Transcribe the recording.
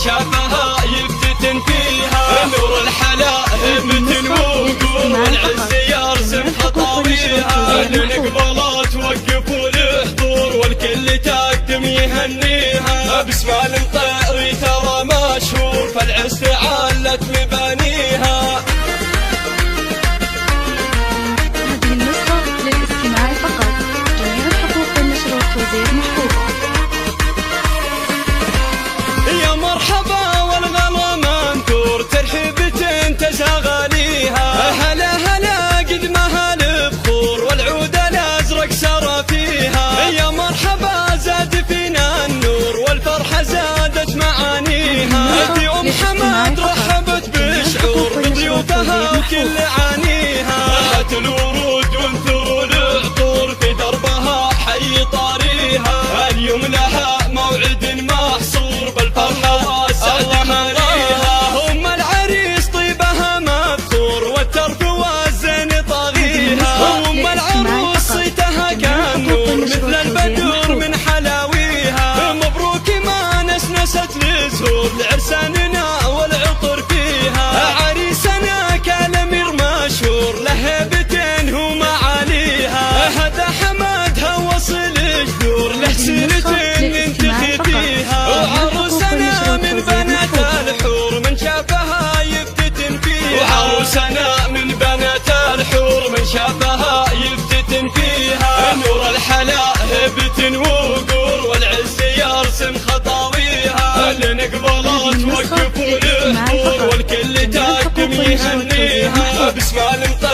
شافها يفتتن فيها. نور الحلا هبة ووقور والعز يرسم خطاويها. لنقبلها توقفوا الحضور والكل تقدم يهنيها. باسم المطيري ترى مشهور فالعز تعلت مبانيها. هذه النسخة للاستماع فقط. جميع الحقوق والنشر والتوزيع محفوظة. يا مرحبا والغلا منثور ترحيبة تزاغليها. هلا هلا قدمها البخور والعود الازرق سرى فيها. يا مرحبا زاد فينا النور والفرحة زادت معانيها. في ام حمد رحبت بشعور بضيوفها وكل عانيها. هات الورود وانثروا العطور في دربها حي طاريها. اليوم لها موعد محصور بالفرحة والسعد ماريها. ام العريس طيبها مذكور والترف والزين طاغيها. ام العروس صيتها كالنور مثل البدور من حلاويها. مبروك ما نسنست لزهور لعرساننا والعطر فيها. عريسنا كالامير مشهور له هيبتين هو معاليها. هذا حمادها وصل جذور له سنتين ننتخي فيها. وعروسنا من بنات الحور من شافها يفتتن فيها. وعروسنا من بنات الحور من شافها يفتتن فيها. نور الحلا هبة ووقور والعز يرسم خطاويها. لنقبلها توقفوا الحضور والكل تقدم يهنيها. باسم المطيري